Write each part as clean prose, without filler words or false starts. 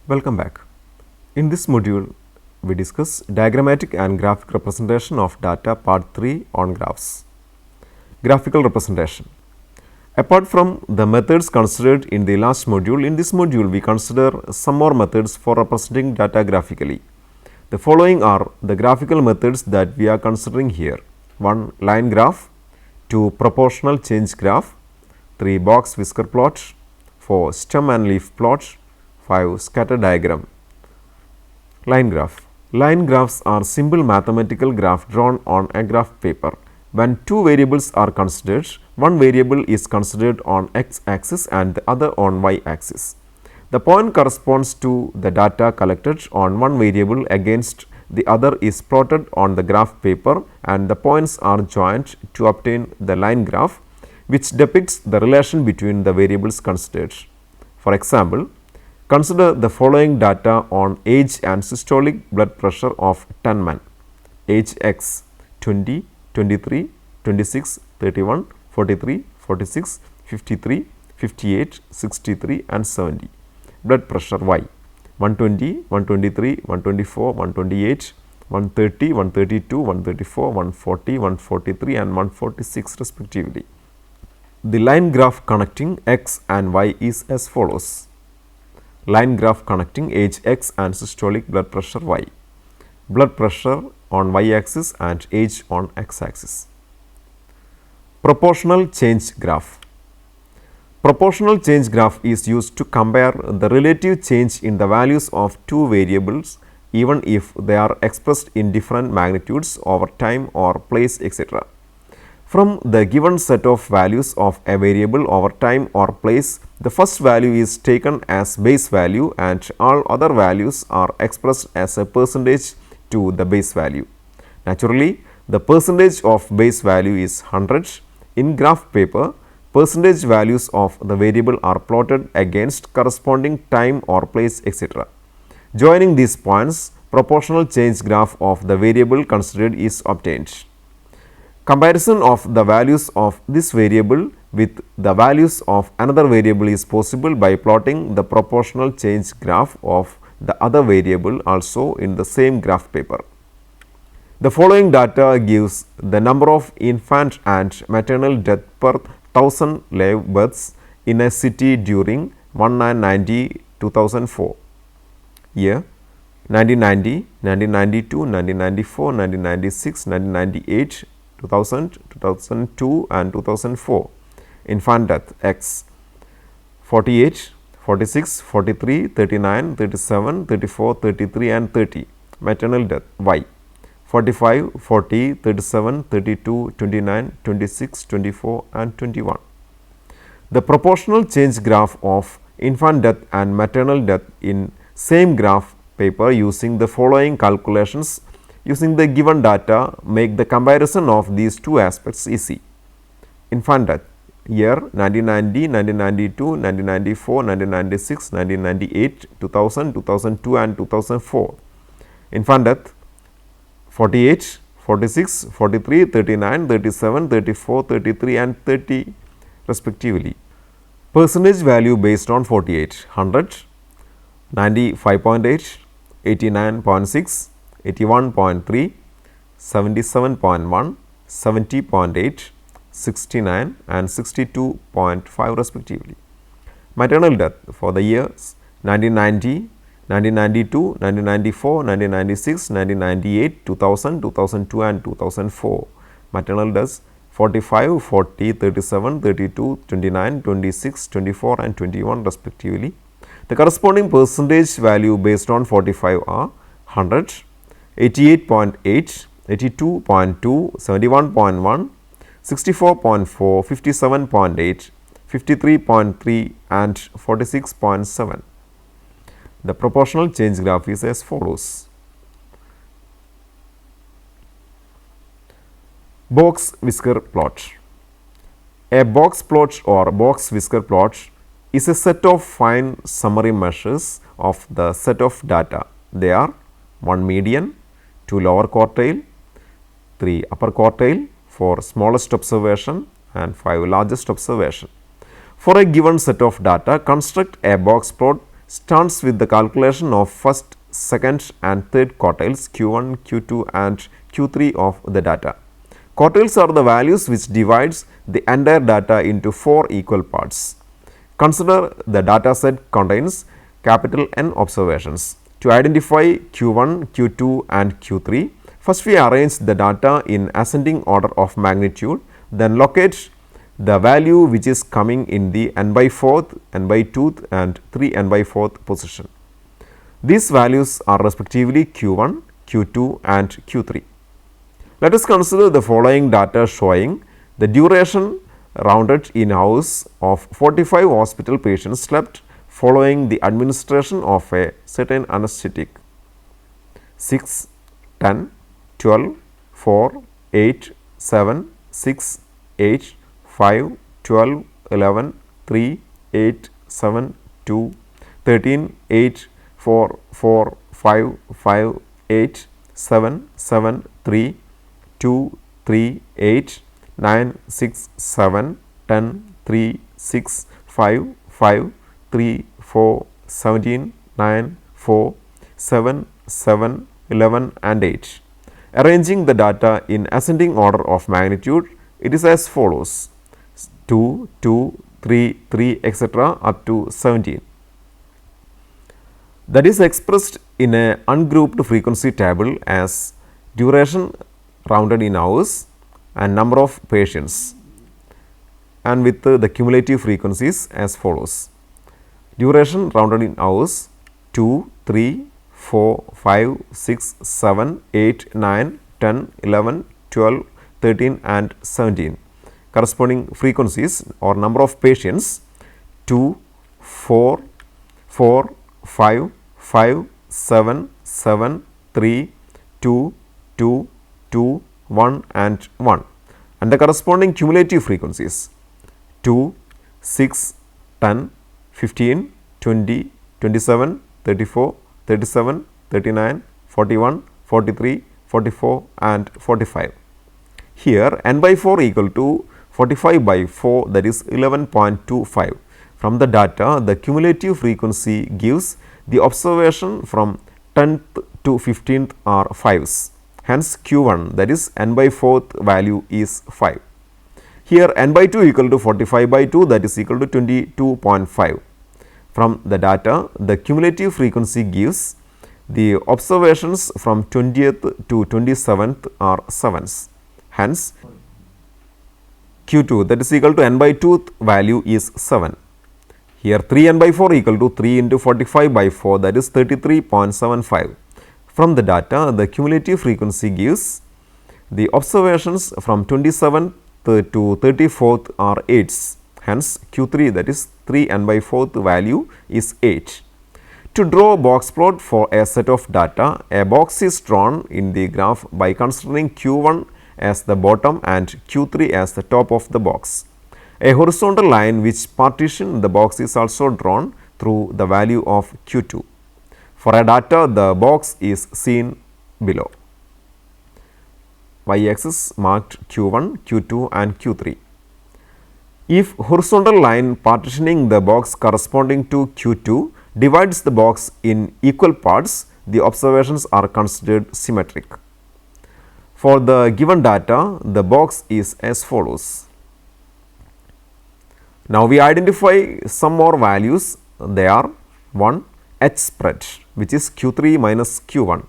Welcome back. In this module, we discuss diagrammatic and graphic representation of data part 3 on graphs. Graphical representation. Apart from the methods considered in the last module, in this module we consider some more methods for representing data graphically. The following are the graphical methods that we are considering here. 1. Line graph. 2. Proportional change graph. 3. Box whisker plot. 4. Stem and leaf plot. 5. Scatter diagram. Line graph. Line graphs are simple mathematical graph drawn on a graph paper. When two variables are considered, one variable is considered on x axis and the other on y axis. The point corresponds to the data collected on one variable against the other is plotted on the graph paper, and the points are joined to obtain the line graph, which depicts the relation between the variables considered. For example, consider the following data on age and systolic blood pressure of 10 men. Age x 20, 23, 26, 31, 43, 46, 53, 58, 63 and 70. Blood pressure y 120, 123, 124, 128, 130, 132, 134, 140, 143 and 146 respectively. The line graph connecting x and y is as follows. Line graph connecting age x and systolic blood pressure y. Blood pressure on y axis and age on x axis. Proportional change graph. Proportional change graph is used to compare the relative change in the values of two variables even if they are expressed in different magnitudes over time or place, etc. From the given set of values of a variable over time or place, the first value is taken as base value and all other values are expressed as a percentage to the base value. Naturally, the percentage of base value is 100. In graph paper, percentage values of the variable are plotted against corresponding time or place, etc. Joining these points, proportional change graph of the variable considered is obtained. Comparison of the values of this variable with the values of another variable is possible by plotting the proportional change graph of the other variable also in the same graph paper. The following data gives the number of infant and maternal death per 1000 live births in a city during 1990-2004. Year 1990, 1992, 1994, 1996, 1998, 2000, 2002 and 2004. Infant death x 48, 46, 43, 39, 37, 34, 33 and 30. Maternal death y 45, 40, 37, 32, 29, 26, 24 and 21. The proportional change graph of infant death and maternal death in same graph paper using the following calculations using the given data make the comparison of these two aspects easy. Infant death year 1990, 1992, 1994, 1996, 1998, 2000, 2002 and 2004. Infant death 48, 46, 43, 39, 37, 34, 33 and 30 respectively. Percentage value based on 48, 100, 95.8, 89.6, 81.3, 77.1, 70.8, 69 and 62.5 respectively. Maternal death for the years 1990, 1992, 1994, 1996, 1998, 2000, 2002 and 2004. Maternal deaths 45, 40, 37, 32, 29, 26, 24 and 21 respectively. The corresponding percentage value based on 45 are 100, 88.8, 82.2, 71.1, 64.4, 57.8, 53.3 and 46.7. The proportional change graph is as follows. Box whisker plot. A box plot or box whisker plot is a set of fine summary measures of the set of data. They are 1 median, 2 lower quartile, 3 upper quartile for smallest observation and 5 largest observation. For a given set of data, construct a box plot starts with the calculation of first, second and third quartiles Q1, Q2 and Q3 of the data. Quartiles are the values which divides the entire data into 4 equal parts. Consider the data set contains capital N observations. To identify Q1, Q2 and Q3, first we arrange the data in ascending order of magnitude, then locate the value which is coming in the n by 4th, n by 2th and 3 n by 4th position. These values are respectively Q1, Q2 and Q3. Let us consider the following data showing the duration rounded in hours of 45 hospital patients slept following the administration of a certain anesthetic: 6, 10, 12, 4, 8, 7, 6, 8, 5, 12, 11, 3, 8, 7, 2, 13, 8, 4, 4, 5, 5, 8, 7, 7, 3, 2, 3, 8, 9, 6, 7, 10, 3, 6, 5, 5, 3, 4, 17, 9, 4, 7, 7, 11 and 8. Arranging the data in ascending order of magnitude, it is as follows: 2, 2, 3, 3 etc. up to 17. That is expressed in a ungrouped frequency table as duration rounded in hours and number of patients, and with the cumulative frequencies as follows: duration rounded in hours 2, 3, 4, 5, 6, 7, 8, 9, 10, 11, 12, 13 and 17. Corresponding frequencies or number of patients 2, 4, 4, 5, 5, 7, 7, 3, 2, 2, 2, 1 and 1, and the corresponding cumulative frequencies 2, 6, 10, 15, 20, 27, 34, 37, 39, 41, 43, 44 and 45. Here n by 4 equal to 45 by 4, that is 11.25. From the data, the cumulative frequency gives the observation from 10th to 15th are 5s. Hence, Q1, that is n by 4th value is 5. Here n by 2 equal to 45 by 2, that is equal to 22.5. From the data, the cumulative frequency gives the observations from 20th to 27th are 7s. Hence, Q2, that is equal to n by 2th value is 7. Here 3 n by 4 equal to 3 into 45 by 4, that is 33.75. From the data, the cumulative frequency gives the observations from 27th to 34th are 8s. Hence, Q3, that is 3 n by 4th value is 8. To draw a box plot for a set of data, a box is drawn in the graph by considering Q1 as the bottom and Q3 as the top of the box. A horizontal line which partitions the box is also drawn through the value of Q2. For a data, the box is seen below. Y-axis marked Q1, Q2 and Q3. If horizontal line partitioning the box corresponding to Q2 divides the box in equal parts, the observations are considered symmetric. For the given data, the box is as follows. Now, we identify some more values. They are 1 H spread, which is Q3 minus Q1,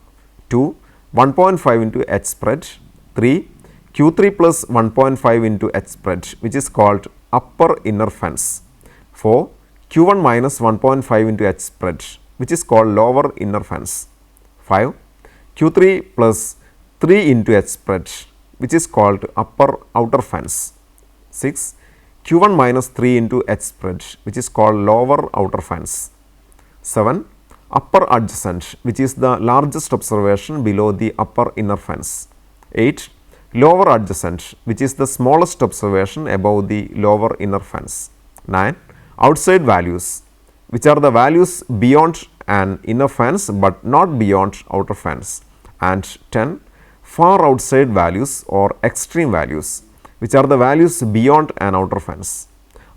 2 1.5 into H spread, 3 Q3 plus 1.5 into H spread, which is called upper inner fence, 4 Q1 minus 1.5 into H spread, which is called lower inner fence, 5 Q3 plus 3 into H spread, which is called upper outer fence, 6 Q1 minus 3 into H spread, which is called lower outer fence, 7 upper adjacent, which is the largest observation below the upper inner fence, 8 lower adjacent, which is the smallest observation above the lower inner fence, 9 outside values, which are the values beyond an inner fence but not beyond outer fence, and 10 far outside values or extreme values, which are the values beyond an outer fence.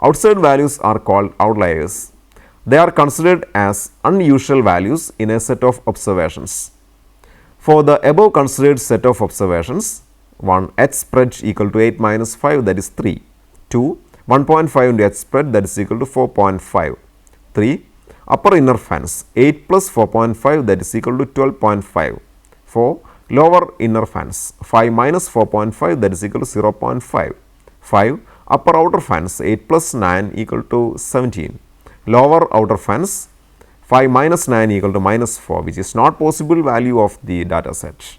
Outside values are called outliers. They are considered as unusual values in a set of observations. For the above considered set of observations, 1 H spread equal to 8 minus 5, that is 3. 2 1.5 into H spread, that is equal to 4.5. 3 upper inner fans 8 plus 4.5, that is equal to 12.5. 4 lower inner fans 5 minus 4.5, that is equal to 0.5. 5 upper outer fans 8 plus 9 equal to 17. Lower outer fans 5 minus 9 equal to minus 4, which is not possible value of the data set.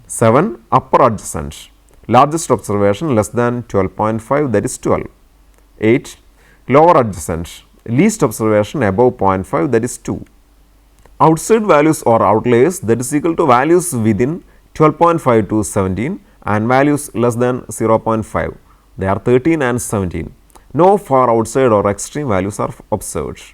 7 upper adjacent largest observation less than 12.5, that is 12. 8 lower adjacent least observation above 0.5, that is 2. Outside values or outliers, that is equal to values within 12.5 to 17 and values less than 0.5. They are 13 and 17. No far outside or extreme values are observed.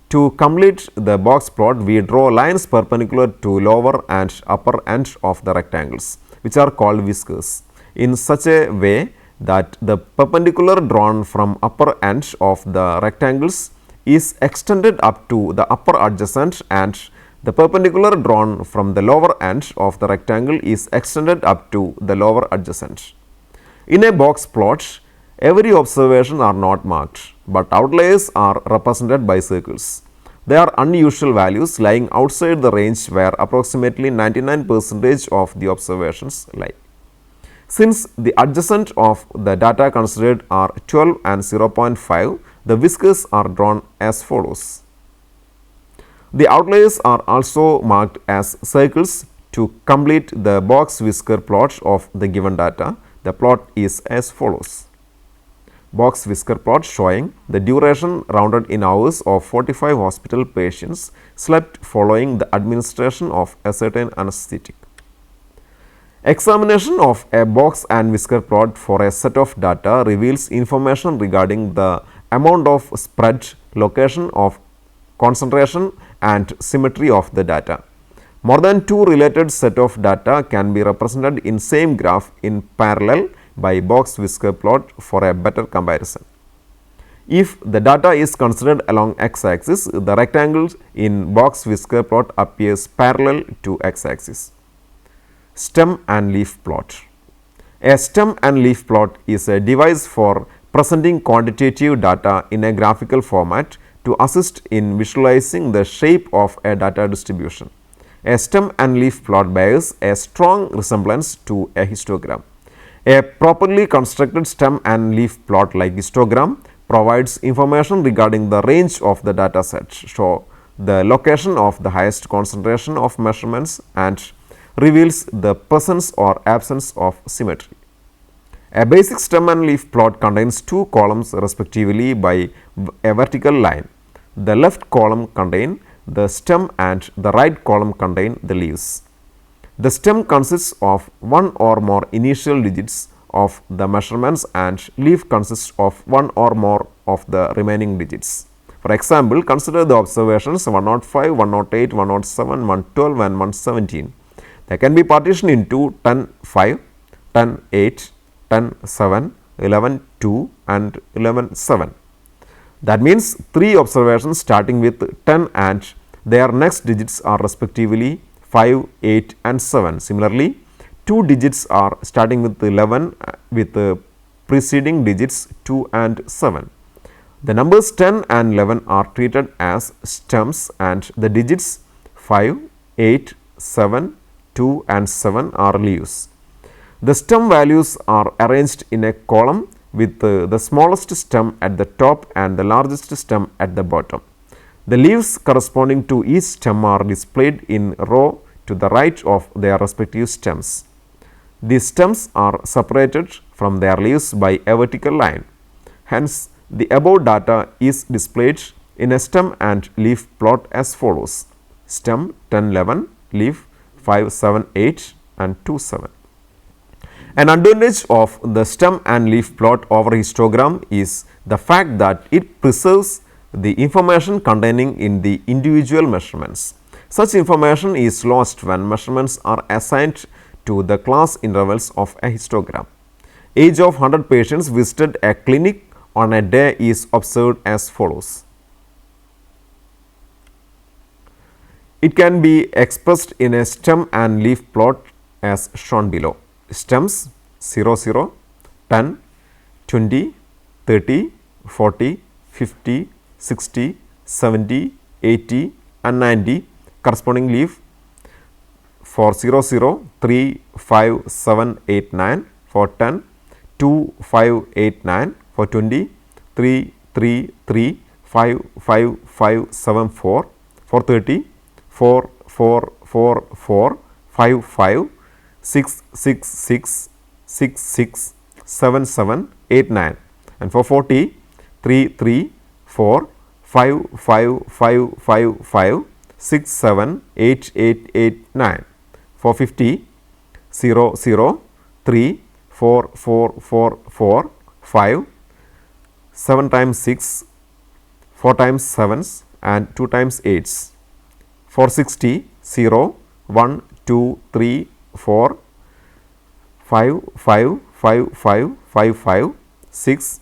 To complete the box plot, we draw lines perpendicular to lower and upper end of the rectangles, which are called whiskers, in such a way that the perpendicular drawn from upper end of the rectangles is extended up to the upper adjacent, and the perpendicular drawn from the lower end of the rectangle is extended up to the lower adjacent. In a box plot, every observation are not marked, but outliers are represented by circles. They are unusual values lying outside the range where approximately 99% of the observations lie. Since the adjacent of the data considered are 12 and 0.5, the whiskers are drawn as follows. The outliers are also marked as circles to complete the box whisker plot of the given data. The plot is as follows. Box whisker plot showing the duration rounded in hours of 45 hospital patients slept following the administration of a certain anesthetic. Examination of a box and whisker plot for a set of data reveals information regarding the amount of spread, location of concentration and symmetry of the data. More than two related set of data can be represented in same graph in parallel by box whisker plot for a better comparison. If the data is considered along x axis, the rectangle in box whisker plot appears parallel to x axis. Stem and leaf plot. A stem and leaf plot is a device for presenting quantitative data in a graphical format to assist in visualizing the shape of a data distribution. A stem and leaf plot bears a strong resemblance to a histogram. A properly constructed stem and leaf plot like histogram provides information regarding the range of the data set, show the location of the highest concentration of measurements, and reveals the presence or absence of symmetry. A basic stem and leaf plot contains two columns respectively by a vertical line. The left column contains the stem and the right column contain the leaves. The stem consists of one or more initial digits of the measurements and leaf consists of one or more of the remaining digits. For example, consider the observations 105, 108, 107, 112 and 117. They can be partitioned into 10, 5, 10, 8, 10, 7, 11, 2 and 11, 7. That means 3 observations starting with 10 and their next digits are respectively 5, 8 and 7. Similarly, 2 digits are starting with 11 with the preceding digits 2 and 7. The numbers 10 and 11 are treated as stems and the digits 5, 8, 7, 2 and 7 are leaves. The stem values are arranged in a column with the smallest stem at the top and the largest stem at the bottom. The leaves corresponding to each stem are displayed in row to the right of their respective stems. These stems are separated from their leaves by a vertical line. Hence, the above data is displayed in a stem and leaf plot as follows: stem 10, 11, leaf 5, 7, 8 and 2, 7. An advantage of the stem and leaf plot over histogram is the fact that it preserves the information containing in the individual measurements. Such information is lost when measurements are assigned to the class intervals of a histogram. Age of 100 patients visited a clinic on a day is observed as follows. It can be expressed in a stem and leaf plot as shown below. Stems 0, 0, 10, 20, 30, 40, 50, 60, 70, 80 and 90. Corresponding leaf for 0, 0, 3, 5, 7, 8, 9, for 10, 2, 5, 8, 9, for 20, 3, 3, 3, 5, 5, 5, 7, 4, for 30, 4, 4, 4, 4, 5, 5, 6, 6, 6, 6, 6, 7, 7, 8, 9 and for 40, 3, 3, 4, 5, 5, 5, 5, 5, 6, 7, 8, 8, 8, 9. For 50, 0, 0, 3, 4, 4, 4, 4, 5, 7 times 6, 4 times 7s and 2 times 8s. For 60, 0, 1, 2, 3, 4, 5, 5, 5, 5, 5, 5, 6,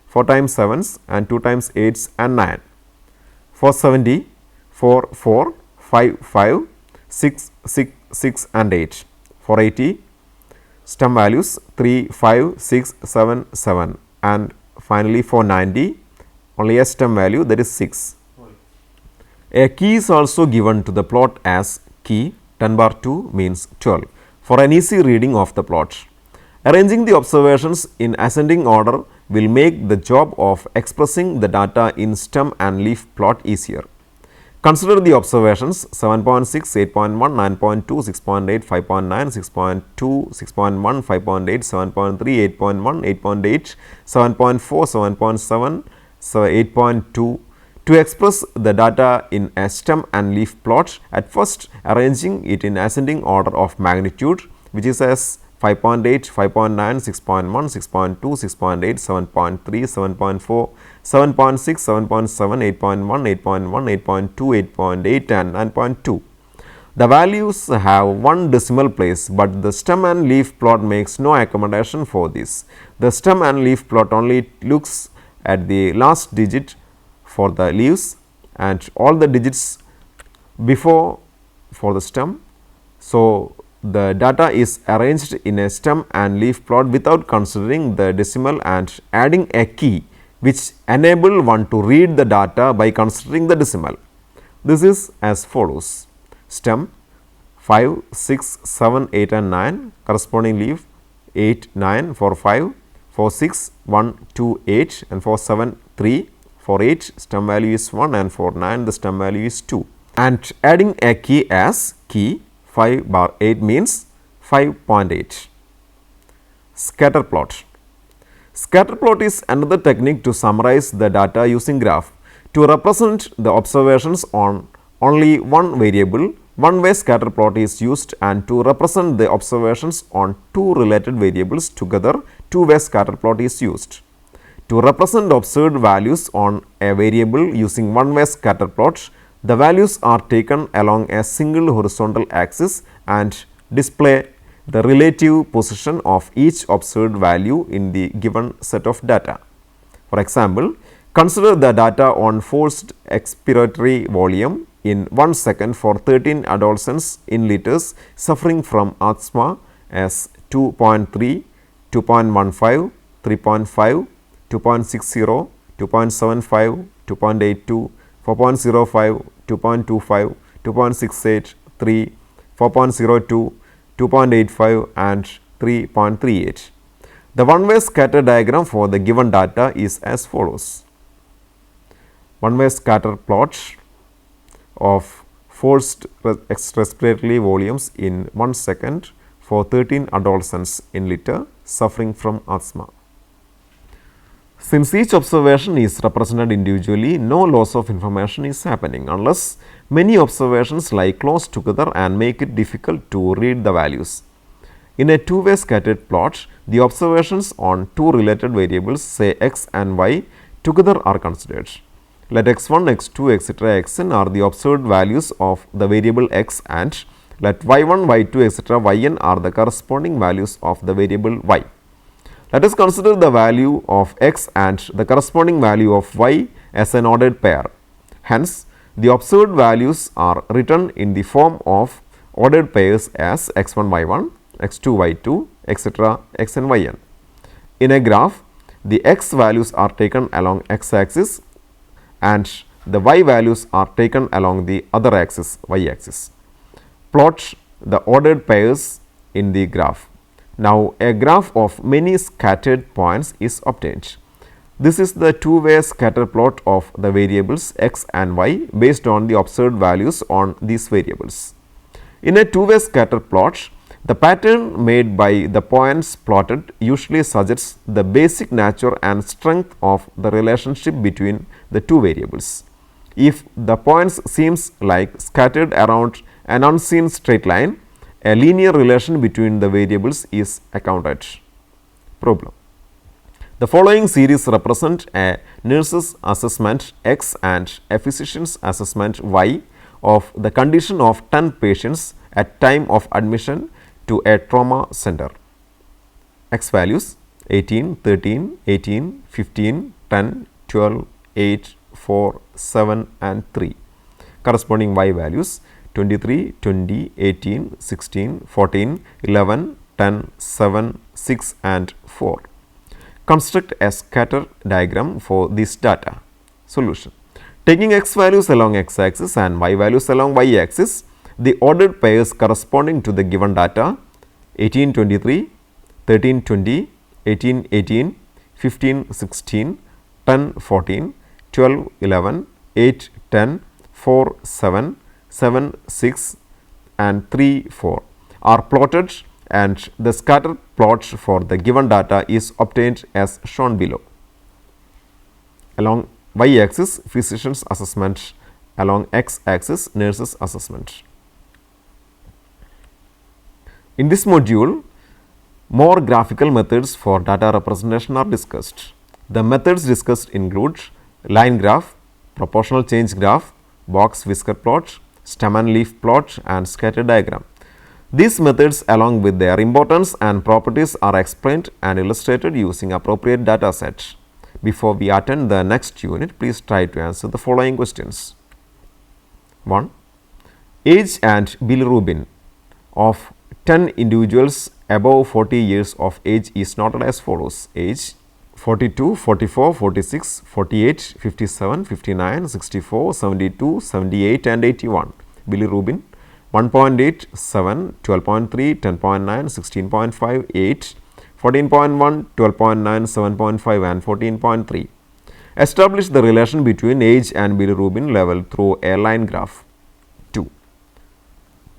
4 times 7s and 2 times 8s and 9. For 70, 4, 4, 5, 5, 6, 6, 6 and 8. For 80, stem values 3, 5, 6, 7, 7 and finally for 90, only a stem value, that is 6. A key is also given to the plot as key 10 bar 2 means 12 for an easy reading of the plot. Arranging the observations in ascending order will make the job of expressing the data in stem and leaf plot easier. Consider the observations 7.6, 8.1, 9.2, 6.8, 5.9, 6.2, 6.1, 5.8, 7.3, 8.1, 8.8, 7.4, 7.7, so 8.2. To express the data in a stem and leaf plot, at first arranging it in ascending order of magnitude, which is as 5.8, 5.9, 6.1, 6.2, 6.8, 7.3, 7.4, 7.6, 7.7, 8.1, 8.1, 8.2, 8.8 and 9.2. The values have one decimal place, but the stem and leaf plot makes no accommodation for this. The stem and leaf plot only looks at the last digit for the leaves and all the digits before for the stem. So, the data is arranged in a stem and leaf plot without considering the decimal and adding a key which enable one to read the data by considering the decimal. This is as follows: stem 5, 6, 7, 8 and 9, corresponding leaf 8, 9 for 5, for 6, 1, 2, 8 and for 7, 3, for 8 stem value is 1 and for 9 the stem value is 2 and adding a key as key 5 bar 8 means 5.8. Scatter plot. Scatter plot is another technique to summarize the data using graph. To represent the observations on only one variable, one-way scatter plot is used, and to represent the observations on two related variables together, two-way scatter plot is used. To represent observed values on a variable using one-way scatter plot, the values are taken along a single horizontal axis and display the relative position of each observed value in the given set of data. For example, consider the data on forced expiratory volume in 1 second for 13 adolescents in liters suffering from asthma as 2.3, 2.15, 3.5, 2.60, 2.75, 2.82, 4.05, 2.25, 2.68, 3, 4.02, 2.85 and 3.38. The one-way scatter diagram for the given data is as follows. One-way scatter plot of forced respiratory volumes in 1 second for 13 adolescents in liter suffering from asthma. Since each observation is represented individually, no loss of information is happening unless many observations lie close together and make it difficult to read the values. In a two-way scattered plot, the observations on two related variables, say x and y, together are considered. Let x1, x2, etc. xn are the observed values of the variable x, and let y1, y2, etc. yn are the corresponding values of the variable y. Let us consider the value of x and the corresponding value of y as an ordered pair. Hence, The observed values are written in the form of ordered pairs as x1 y1, x2 y2, etc. xn yn. In a graph, the x values are taken along x axis and the y values are taken along the other axis, y axis. Plot the ordered pairs in the graph. Now, a graph of many scattered points is obtained. This is the two-way scatter plot of the variables x and y based on the observed values on these variables. In a two-way scatter plot, the pattern made by the points plotted usually suggests the basic nature and strength of the relationship between the two variables. If the points seems like scattered around an unseen straight line, a linear relation between the variables is accounted. Problem. The following series represent a nurse's assessment x and a physician's assessment y of the condition of 10 patients at time of admission to a trauma center. X values 18, 13, 18, 15, 10, 12, 8, 4, 7 and 3. Corresponding y values 23, 20, 18, 16, 14, 11, 10, 7, 6 and 4. Construct a scatter diagram for this data. Solution. Taking x values along x axis and y values along y axis, the ordered pairs corresponding to the given data 18 23, 13 20, 18 18, 15 16, 10 14, 12 11, 8 10, 4 7, 7 6 and 3 4 are plotted and the scatter plot for the given data is obtained as shown below. Along y axis physician's assessment, along x axis nurse's assessment. In this module, more graphical methods for data representation are discussed. The methods discussed include line graph, proportional change graph, box whisker plot, stem and leaf plot and scatter diagram. These methods along with their importance and properties are explained and illustrated using appropriate data sets. Before we attend the next unit, please try to answer the following questions. 1. Age and bilirubin of 10 individuals above 40 years of age is noted as follows: age 42, 44, 46, 48, 57, 59, 64, 72, 78 and 81. Bilirubin 1.8, 7, 12.3, 10.9, 16.5, 8, 14.1, 12.9, 7.5 and 14.3. Establish the relation between age and bilirubin level through a line graph. 2.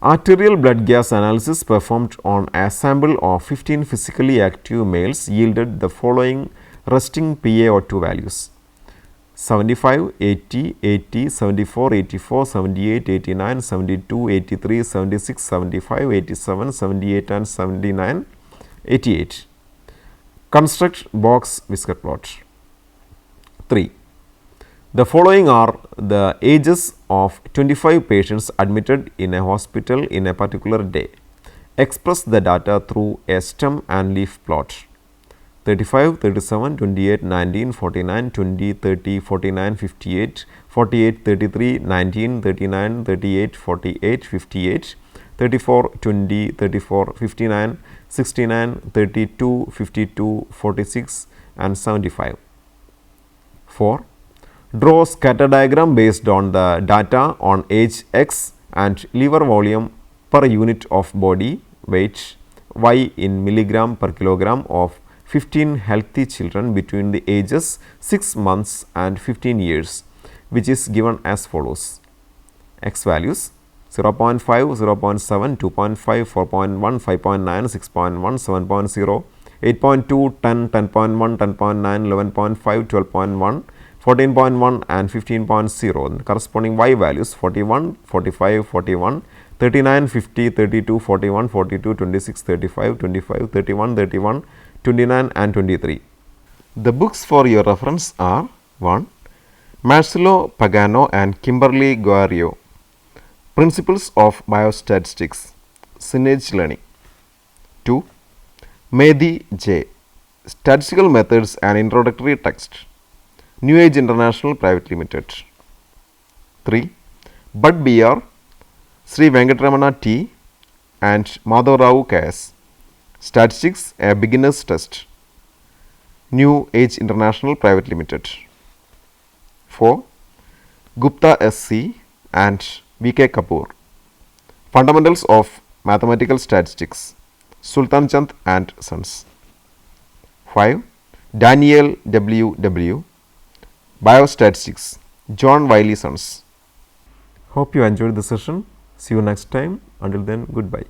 Arterial blood gas analysis performed on a sample of 15 physically active males yielded the following resting PaO2 values: 75, 80, 80, 74, 84, 78, 89, 72, 83, 76, 75, 87, 78 and 79, 88. Construct box whisker plot. 3. The following are the ages of 25 patients admitted in a hospital in a particular day. Express the data through a stem and leaf plot. 35, 37, 28, 19, 49, 20, 30, 49, 58, 48, 33, 19, 39, 38, 48, 58, 34, 20, 34, 59, 69, 32, 52, 46 and 75. 4. Draw scatter diagram based on the data on age x and liver volume per unit of body weight y in milligram per kilogram of 15 healthy children between the ages 6 months and 15 years, which is given as follows: x values 0.5, 0.7, 2.5, 4.1, 5.9, 6.1, 7.0, 8.2, 10, 10.1, 10.9, 11.5, 12.1, 14.1 and 15.0. Corresponding y values 41, 45, 41, 39, 50, 32, 41, 42, 26, 35, 25, 31, 31, 29 and 23. The books for your reference are: 1. Marcelo Pagano and Kimberly Guerrio, Principles of Biostatistics, Signage Learning. 2. Mehdi J, Statistical Methods and Introductory Text, New Age International Private Limited. 3. Bud BR, Sri Venkatramana T and Madhav Rao KS. Statistics, a beginner's test. New Age International Private Limited. 4. Gupta SC and VK Kapoor. Fundamentals of Mathematical Statistics. Sultan Chand and Sons. 5. Daniel W. Biostatistics. John Wiley Sons. Hope you enjoyed the session. See you next time. Until then, goodbye.